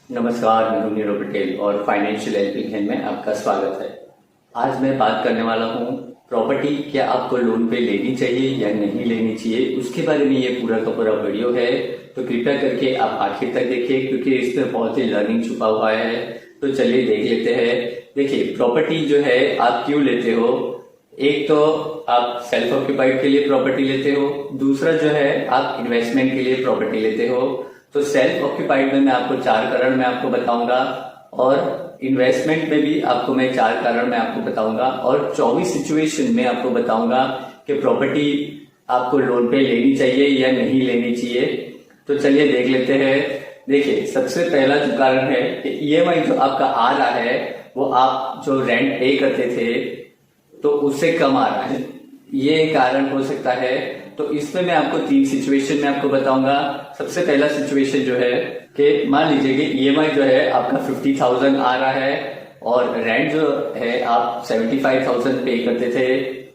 नमस्कार, मैं हूं नीरव पटेल और फाइनेंशियल हेल्पिंग में आपका स्वागत है। आज मैं बात करने वाला हूं प्रॉपर्टी क्या आपको लोन पे लेनी चाहिए या नहीं लेनी चाहिए, उसके बारे में ये पूरा का पूरा वीडियो है। तो कृपया करके आप आखिर तक देखिए क्योंकि इसमें बहुत ही लर्निंग छुपा हुआ है। तो चलिए देख लेते हैं। देखिए, प्रॉपर्टी जो है आप क्यों लेते हो? एक तो आप सेल्फ ऑक्यूपाइड के लिए प्रॉपर्टी लेते हो, दूसरा जो है आप इन्वेस्टमेंट के लिए प्रॉपर्टी लेते हो। तो सेल्फ ऑक्यूपाइड में मैं आपको 4 कारण मैं आपको बताऊंगा और इन्वेस्टमेंट में भी आपको मैं 4 कारण मैं आपको बताऊंगा और 24 सिचुएशन में आपको बताऊंगा कि प्रॉपर्टी आपको लोन पे लेनी चाहिए या नहीं लेनी चाहिए। तो चलिए देख लेते हैं। देखिए, सबसे पहला जो कारण है कि ईएमआई जो आपका आ रहा है वो आप जो रेंट पे करते थे तो उससे कम आ रहा है, ये कारण हो सकता है। तो इसमें मैं आपको 3 सिचुएशन में आपको बताऊंगा। सबसे पहला सिचुएशन जो है कि मान लीजिए कि ईएमआई जो है आपका 50,000 आ रहा है और रेंट जो है आप 75,000 पे करते थे,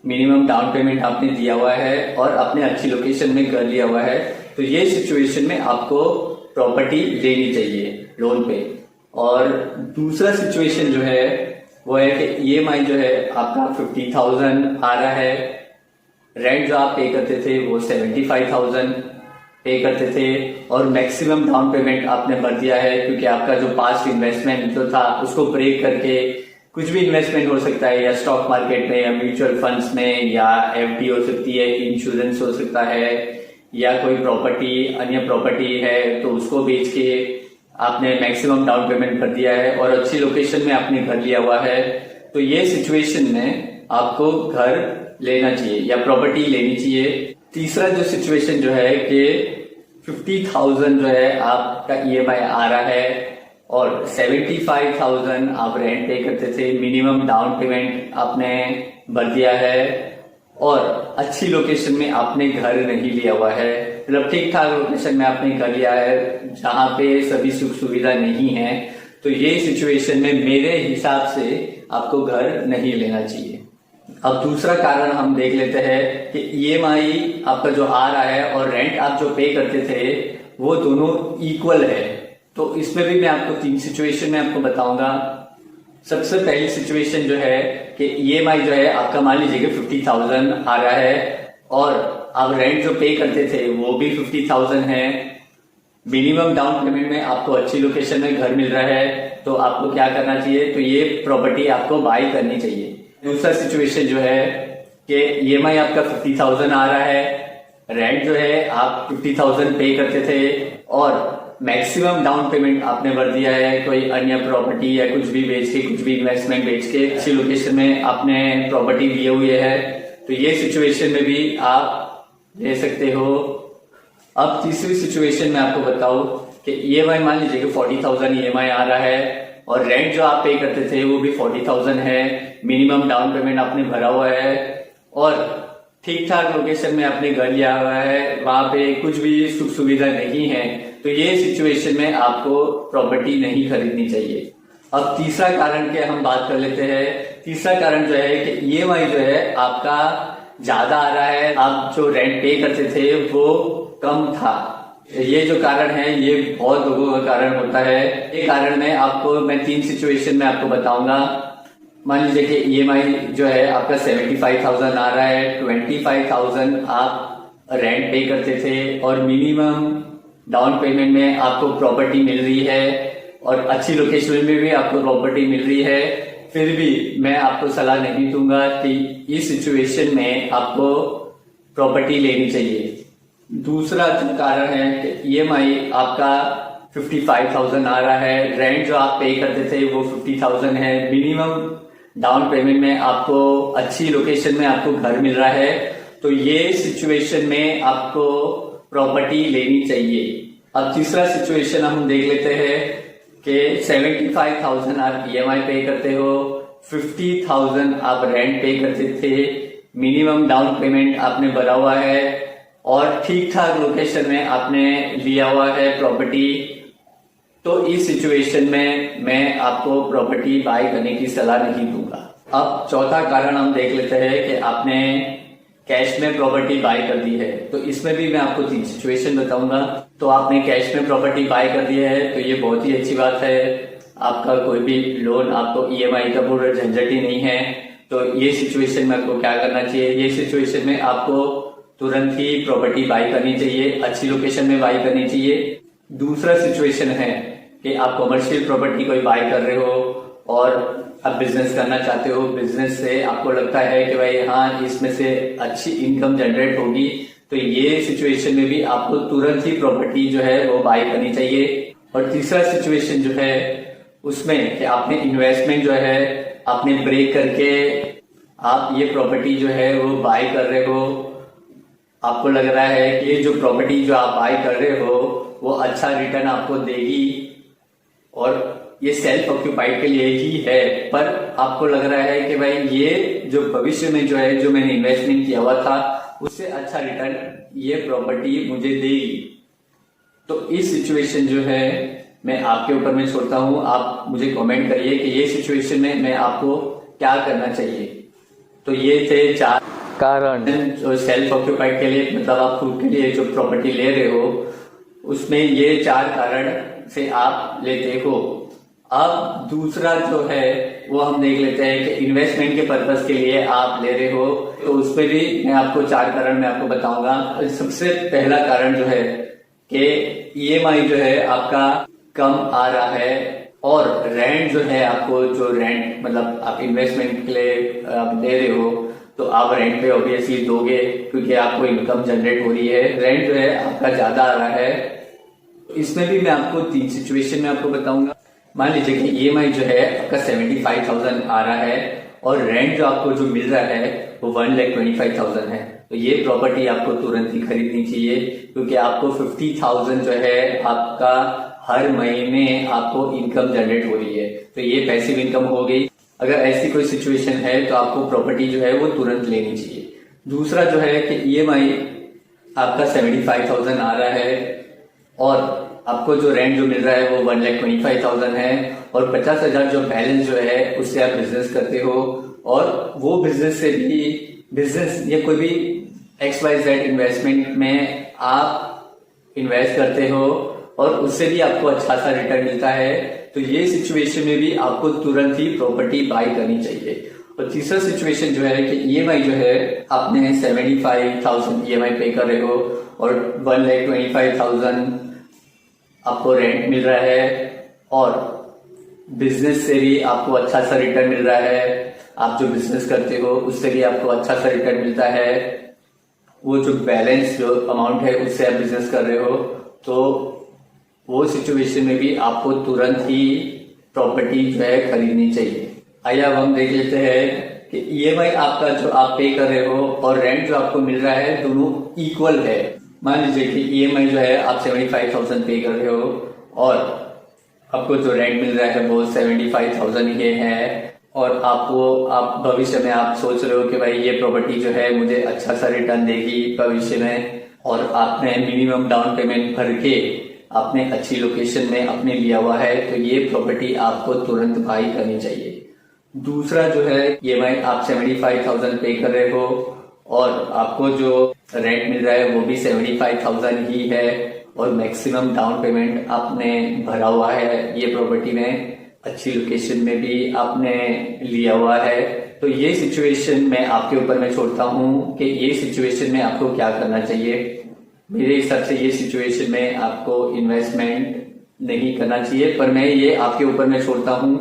मिनिमम डाउन पेमेंट आपने दिया हुआ है और आपने अच्छी लोकेशन में घर लिया हुआ है। तो ये सिचुएशन में आपको प्रॉपर्टी लेनी चाहिए लोन पे। और दूसरा सिचुएशन जो है वो है कि ईएमआई जो है आपका 50,000 आ रहा है, रेंट जो आप पे करते थे वो 75,000 पे करते थे और मैक्सिमम डाउन पेमेंट आपने भर दिया है क्योंकि आपका जो पास्ट इन्वेस्टमेंट जो था उसको ब्रेक करके कुछ भी इन्वेस्टमेंट हो सकता है, या स्टॉक मार्केट में या म्यूचुअल फंड्स में या एफडी हो सकती है, इंश्योरेंस हो सकता है, या कोई प्रॉपर्टी अन्य प्रॉपर्टी है तो उसको बेच के आपने मैक्सिमम डाउन पेमेंट कर दिया है और अच्छी लोकेशन में आपने घर लिया हुआ है। तो ये सिचुएशन में आपको घर लेना चाहिए या प्रॉपर्टी लेनी चाहिए। तीसरा जो सिचुएशन जो है कि 50,000 जो है आपका ईएमआई आ रहा है और 75,000 आप रेंट पे करते थे, मिनिमम डाउन पेमेंट आपने भर दिया है और अच्छी लोकेशन में आपने घर नहीं लिया हुआ है, मतलब ठीक ठाक लोकेशन में आपने घर लिया है जहां पे सभी सुख सुविधा नहीं है। तो ये सिचुएशन में मेरे हिसाब से आपको घर नहीं लेना चाहिए। अब दूसरा कारण हम देख लेते हैं कि ईएमआई आपका जो आ रहा है और रेंट आप जो पे करते थे वो दोनों इक्वल है। तो इसमें भी मैं आपको 3 सिचुएशन में आपको बताऊंगा। सबसे पहली सिचुएशन जो है कि ईएमआई जो है आपका मान लीजिए कि 50,000 आ रहा है और आप रेंट जो पे करते थे वो भी 50,000 है, मिनिमम डाउन पेमेंट में आपको अच्छी लोकेशन में घर मिल रहा है, तो आपको क्या करना चाहिए? तो ये प्रॉपर्टी आपको बाई करनी चाहिए। दूसरा सिचुएशन जो है कि ईएमआई आपका 50,000 आ रहा है, रेंट जो है आप 50,000 पे करते थे और मैक्सिमम डाउन पेमेंट आपने भर दिया है कोई अन्य प्रॉपर्टी या कुछ भी बेच के, कुछ भी इन्वेस्टमेंट बेच के अच्छी लोकेशन में आपने प्रॉपर्टी लिए हुए है। तो ये सिचुएशन में भी आप ले सकते हो। अब तीसरी सिचुएशन में आपको बताऊं कि ईएमआई मान लीजिए कि 40,000 ईएमआई आ रहा है और रेंट जो आप पे करते थे वो भी 40,000 है, मिनिमम डाउन पेमेंट आपने भरा हुआ है और ठीक ठाक लोकेशन में आपने घर लिया हुआ है, वहां पे कुछ भी सुख सुविधा नहीं है। तो ये सिचुएशन में आपको प्रॉपर्टी नहीं खरीदनी चाहिए। अब तीसरा कारण के हम बात कर लेते हैं। तीसरा कारण जो है कि ईएमआई जो है आपका ज्यादा आ रहा है, आप जो रेंट पे करते थे वो कम था। ये जो कारण है ये बहुत लोगों का कारण होता है। ये कारण मैं 3 सिचुएशन में आपको बताऊंगा। मान लीजिए कि ईएमआई जो है आपका 75,000 आ रहा है, 25,000 आप रेंट पे करते थे और मिनिमम डाउन पेमेंट में आपको प्रॉपर्टी मिल रही है और अच्छी लोकेशन में भी आपको प्रॉपर्टी मिल रही है, फिर भी मैं आपको सलाह नहीं दूंगा कि इस सिचुएशन में आपको प्रॉपर्टी लेनी चाहिए। दूसरा जो कारण है कि ईएमआई आपका 55,000 आ रहा है, रेंट जो आप पे करते थे वो 50,000 है, मिनिमम डाउन पेमेंट में आपको अच्छी लोकेशन में आपको घर मिल रहा है। तो ये सिचुएशन में आपको प्रॉपर्टी लेनी चाहिए। अब तीसरा सिचुएशन हम देख लेते हैं कि 75,000 आप ईएमआई पे करते हो, 50,000 आप रेंट पे करते थे, मिनिमम डाउन पेमेंट आपने भरा हुआ है और ठीक ठाक लोकेशन में आपने लिया हुआ है प्रॉपर्टी। तो इस सिचुएशन में मैं आपको प्रॉपर्टी बाय करने की सलाह नहीं दूंगा। अब चौथा कारण हम देख लेते हैं कि आपने कैश में प्रॉपर्टी बाय कर दी है। तो इसमें भी मैं आपको 3 सिचुएशन बताऊंगा। तो आपने कैश में प्रॉपर्टी बाय कर दिया है तो ये बहुत ही अच्छी बात है। आपका कोई भी लोन, आपको ईएमआई का पूरा झंझट ही नहीं है। तो ये सिचुएशन में आपको क्या करना चाहिए, ये सिचुएशन में आपको तुरंत ही प्रॉपर्टी बाय करनी चाहिए, अच्छी लोकेशन में बाय करनी चाहिए। दूसरा सिचुएशन है कि आप कमर्शियल प्रॉपर्टी कोई बाय कर रहे हो और आप बिजनेस करना चाहते हो, बिजनेस से आपको लगता है कि भाई हाँ इसमें से अच्छी इनकम जनरेट होगी, तो ये सिचुएशन में भी आपको तुरंत ही प्रॉपर्टी जो है वो बाय करनी चाहिए। और तीसरा सिचुएशन जो है उसमें कि आपने इन्वेस्टमेंट जो है आपने ब्रेक करके आप ये प्रॉपर्टी जो है वो बाय कर रहे हो। आपको लग रहा है कि ये जो प्रॉपर्टी जो आप बाय कर रहे हो वो अच्छा रिटर्न आपको देगी और ये सेल्फ ऑक्यूपाइड के लिए ही है, पर आपको लग रहा है कि भाई ये जो भविष्य में जो है जो मैंने इन्वेस्टमेंट किया हुआ था उससे अच्छा रिटर्न ये प्रॉपर्टी मुझे देगी। तो इस सिचुएशन जो है मैं आपके ऊपर में छोड़ता हूं, आप मुझे कमेंट करिए कि ये सिचुएशन में मैं आपको क्या करना चाहिए। तो ये थे 4 कारण जो सेल्फ ऑक्यूपाइड के लिए, मतलब आप खुद के लिए जो प्रॉपर्टी ले रहे हो उसमें ये 4 कारण से आप लेते हो। अब दूसरा जो है वो हम देख लेते हैं कि इन्वेस्टमेंट के पर्पस के लिए आप ले रहे हो, तो उसमें भी मैं आपको 4 कारण मैं आपको बताऊंगा। सबसे पहला कारण जो है कि ईएमआई जो है आपका कम आ रहा है और रेंट जो है आपको जो रेंट मतलब आप इन्वेस्टमेंट के लिए आप ले रहे हो तो आप रेंट पे ऑब्वियसली दोगे क्योंकि आपको इनकम जनरेट हो रही है, रेंट जो है आपका ज्यादा आ रहा है। इसमें भी मैं आपको 3 सिचुएशन में आपको बताऊंगा। मान लीजिए कि ईएमआई जो है आपका 75,000 आ रहा है और रेंट जो आपको जो मिल रहा है वो 1,25,000 है, तो ये प्रॉपर्टी आपको तुरंत ही खरीदनी चाहिए क्योंकि आपको 50,000 जो है आपका हर महीने आपको इनकम जनरेट हो रही है, तो ये पैसिव इनकम हो गई। अगर ऐसी कोई सिचुएशन है तो आपको प्रॉपर्टी जो है वो तुरंत लेनी चाहिए। दूसरा जो है कि ईएमआई आपका 75,000 आ रहा है और आपको जो रेंट जो मिल रहा है वो 1,25,000 है और 50,000 जो बैलेंस जो है उससे आप बिजनेस करते हो और वो बिजनेस से भी बिजनेस या कोई भी XYZ इन्वेस्टमेंट में आप इन्वेस्ट करते हो और उससे भी आपको अच्छा सा रिटर्न मिलता है, तो ये सिचुएशन में भी आपको तुरंत ही प्रॉपर्टी बाय करनी चाहिए। और तीसरा सिचुएशन जो है कि ईएमआई जो है आपने 75,000 ईएमआई पे कर रहे हो और 1,25,000 आपको रेंट मिल रहा है और बिजनेस से भी आपको अच्छा सा रिटर्न मिल रहा है। आप जो बिजनेस करते हो उससे भी आपको अच्छा सा रिटर्न मिलता है। वो जो बैलेंस जो अमाउंट है उससे आप बिजनेस कर रहे हो, तो वो सिचुएशन में भी आपको तुरंत ही प्रॉपर्टी जो है खरीदनी चाहिए। आइए अब हम देख लेते हैं कि ईएमआई आपका जो आप पे कर रहे हो और रेंट जो आपको मिल रहा है दोनों इक्वल है। मान लीजिए कि ईएमआई जो है आप 75,000 पे कर रहे हो और आपको जो रेंट मिल रहा है वो 75,000 ही है और आप भविष्य में आप सोच रहे हो कि भाई ये प्रॉपर्टी जो है मुझे अच्छा सा रिटर्न देगी भविष्य में, और आपने मिनिमम डाउन पेमेंट भर के आपने अच्छी लोकेशन में आपने लिया हुआ है, तो ये प्रॉपर्टी आपको तुरंत बाय करनी चाहिए। दूसरा जो है ईएमआई आप 75,000 पे कर रहे हो और आपको जो रेंट मिल रहा है वो भी 75,000 ही है और मैक्सिमम डाउन पेमेंट आपने भरा हुआ है, ये प्रॉपर्टी में अच्छी लोकेशन में भी आपने लिया हुआ है। तो ये सिचुएशन मैं आपके ऊपर में छोड़ता हूँ कि ये सिचुएशन में आपको क्या करना चाहिए। मेरे हिसाब से ये सिचुएशन में आपको इन्वेस्टमेंट नहीं करना चाहिए, पर मैं ये आपके ऊपर में छोड़ता हूँ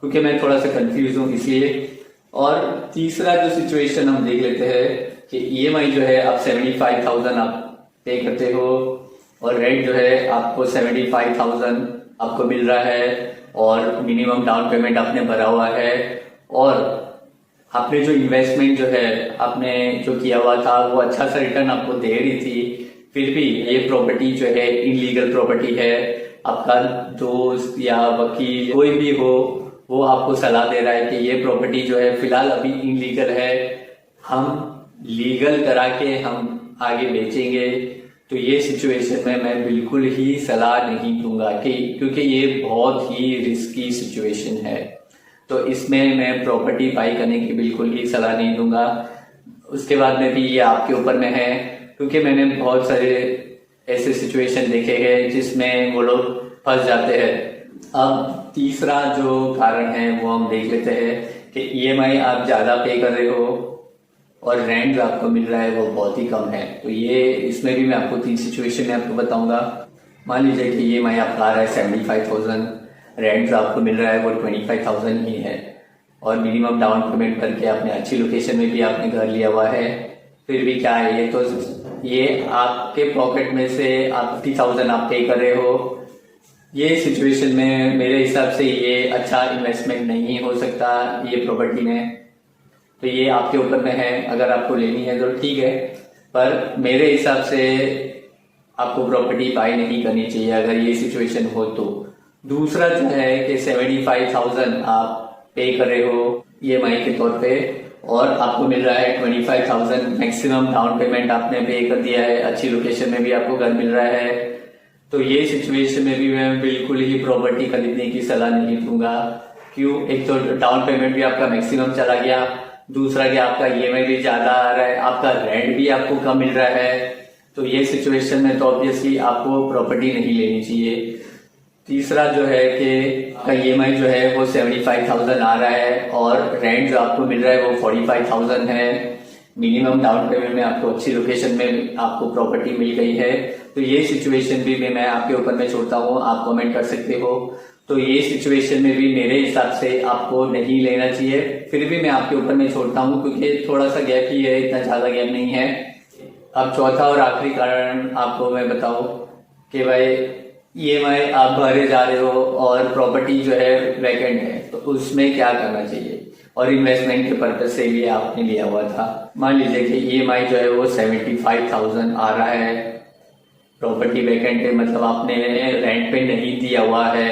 क्योंकि मैं थोड़ा सा कंफ्यूज हूँ इसलिए। और तीसरा जो सिचुएशन हम देख लेते हैं कि ईएमआई जो है आप 75,000 आप पे करते हो और रेंट जो है आपको 75,000 आपको मिल रहा है और मिनिमम डाउन पेमेंट आपने भरा हुआ है और आपने जो इन्वेस्टमेंट जो है आपने जो किया हुआ था वो अच्छा सा रिटर्न आपको दे रही थी, फिर भी ये प्रॉपर्टी जो है इनलीगल प्रॉपर्टी है। आपका दोस्त या वकील कोई भी हो वो आपको सलाह दे रहा है कि ये प्रॉपर्टी जो है फिलहाल अभी इनलीगल है, हम लीगल करा के हम आगे बेचेंगे, तो ये सिचुएशन में मैं बिल्कुल ही सलाह नहीं दूंगा क्योंकि ये बहुत ही रिस्की सिचुएशन है, तो इसमें मैं प्रॉपर्टी बाई करने की बिल्कुल ही सलाह नहीं दूंगा। उसके बाद में भी ये आपके ऊपर में है क्योंकि मैंने बहुत सारे ऐसे सिचुएशन देखे गए जिसमें वो लोग फंस जाते हैं। अब तीसरा जो कारण है वो हम देख लेते हैं कि ईएमआई आप ज्यादा पे कर रहे हो और रेंट जो आपको मिल रहा है वो बहुत ही कम है। तो ये इसमें भी मैं आपको 3 सिचुएशन में आपको बताऊंगा। मान लीजिए कि ईएमआई आपका आ रहा है 75,000, रेंट जो आपको मिल रहा है वो 25,000 ही है और मिनिमम डाउन पेमेंट करके आपने अच्छी लोकेशन में भी आपने घर लिया हुआ है। फिर भी क्या है, ये आपके पॉकेट में से आप 50,000 आप पे कर रहे हो। ये सिचुएशन में मेरे हिसाब से ये अच्छा इन्वेस्टमेंट नहीं हो सकता ये प्रॉपर्टी में। तो ये आपके ऊपर में है, अगर आपको लेनी है तो ठीक है, पर मेरे हिसाब से आपको प्रॉपर्टी बाय नहीं करनी चाहिए अगर ये सिचुएशन हो तो। दूसरा जो है कि 75,000 आप पे कर रहे हो ईएमआई के तौर पे और आपको मिल रहा है 25,000 मैक्सिमम डाउन पेमेंट आपने पे कर दिया है, अच्छी लोकेशन में भी आपको घर मिल रहा है। तो ये सिचुएशन में भी मैं बिल्कुल ही प्रॉपर्टी खरीदने की सलाह नहीं दूंगा। क्यों? एक तो डाउन पेमेंट भी आपका मैक्सिमम चला गया, दूसरा कि आपका ईएमआई भी ज्यादा आ रहा है, आपका रेंट भी आपको कम मिल रहा है। तो ये सिचुएशन में तो ऑब्वियसली आपको प्रॉपर्टी नहीं लेनी चाहिए। तीसरा जो है कि आपका ईएमआई जो है वो 75,000 आ रहा है और रेंट जो आपको मिल रहा है वो 45,000 है। मिनिमम डाउन पेमेंट में आपको अच्छी लोकेशन में आपको प्रॉपर्टी मिल गई है। तो ये सिचुएशन भी मैं आपके ऊपर में छोड़ता हूँ, आप कमेंट कर सकते हो। तो ये सिचुएशन में भी मेरे हिसाब से आपको नहीं लेना चाहिए। फिर भी मैं आपके ऊपर में छोड़ता हूँ क्योंकि थोड़ा सा गैप ही है, इतना ज्यादा गैप नहीं है। अब चौथा और आखिरी कारण आपको मैं बताऊं कि भाई ईएमआई आप भरे जा रहे हो और प्रॉपर्टी जो है वैकेंट है, तो उसमें क्या करना चाहिए और इन्वेस्टमेंट के पर्पज से भी आपने लिया हुआ था। मान लीजिए कि ईएमआई जो है वो 75,000 आ रहा है, प्रॉपर्टी वैकेंट है, मतलब आपने रेंट पे नहीं दिया हुआ है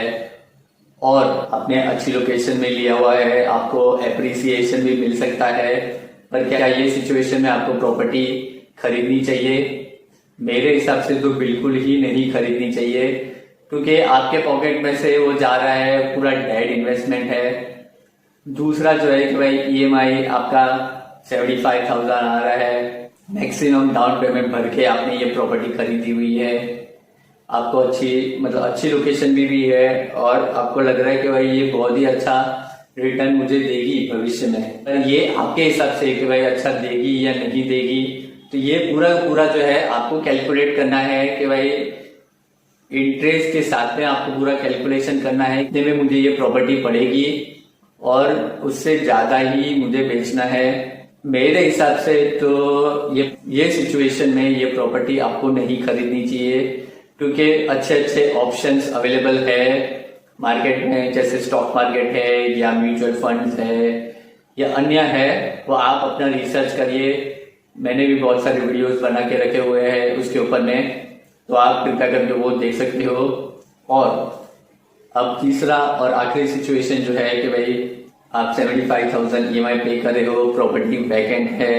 और आपने अच्छी लोकेशन में लिया हुआ है, आपको एप्रिसिएशन भी मिल सकता है। पर क्या ये सिचुएशन में आपको प्रॉपर्टी खरीदनी चाहिए? मेरे हिसाब से तो बिल्कुल ही नहीं खरीदनी चाहिए क्योंकि आपके पॉकेट में से वो जा रहा है, पूरा डेड इन्वेस्टमेंट है। दूसरा जो है कि भाई ईएमआई आपका 75,000 आ रहा है, मैक्सिमम डाउन पेमेंट भर के आपने ये प्रॉपर्टी खरीदी हुई है, आपको अच्छी लोकेशन भी है और आपको लग रहा है कि भाई ये बहुत ही अच्छा रिटर्न मुझे देगी भविष्य में। ये आपके हिसाब से कि भाई अच्छा देगी या नहीं देगी, तो ये पूरा जो है आपको कैलकुलेट करना है कि भाई इंटरेस्ट के साथ में आपको पूरा कैलकुलेशन करना है इतने में मुझे ये प्रॉपर्टी पड़ेगी और उससे ज्यादा ही मुझे बेचना है। मेरे हिसाब से तो ये सिचुएशन में ये प्रॉपर्टी आपको नहीं खरीदनी चाहिए क्योंकि अच्छे ऑप्शंस अवेलेबल है मार्केट में, जैसे स्टॉक मार्केट है या म्यूचुअल फंड्स है या अन्य है, वो आप अपना रिसर्च करिए। मैंने भी बहुत सारे वीडियोस बना के रखे हुए हैं उसके ऊपर में, तो आप कृपया करके वो देख सकते हो। और अब तीसरा और आखिरी सिचुएशन जो है कि भाई आप 75,000 ईएमआई पे कर रहे हो, प्रॉपर्टी वैकेंट है,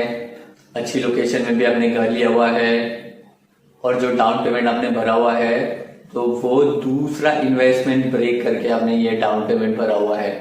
अच्छी लोकेशन में भी आपने घर लिया हुआ है और जो डाउन पेमेंट आपने भरा हुआ है तो वो दूसरा इन्वेस्टमेंट ब्रेक करके आपने ये डाउन पेमेंट भरा हुआ है।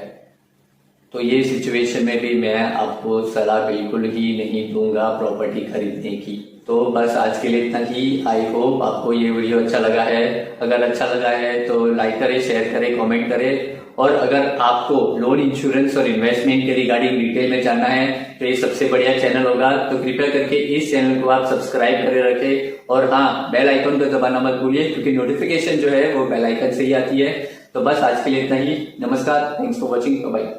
तो ये सिचुएशन में भी मैं आपको सलाह बिल्कुल ही नहीं दूंगा प्रॉपर्टी खरीदने की। तो बस आज के लिए इतना ही। आई होप आपको ये वीडियो अच्छा लगा है। अगर अच्छा लगा है तो लाइक करें, शेयर करें, कमेंट करें। और अगर आपको लोन, इंश्योरेंस और इन्वेस्टमेंट के रिगार्डिंग डिटेल में जानना है तो ये सबसे बढ़िया चैनल होगा, तो कृपया करके इस चैनल को आप सब्सक्राइब करे रखें। और हाँ, बेल आइकन को दबाना मत भूलिए क्योंकि नोटिफिकेशन जो है वो बेल आइकन से ही आती है। तो बस आज के लिए इतना ही। नमस्कार, थैंक्स फॉर वॉचिंग, बाय।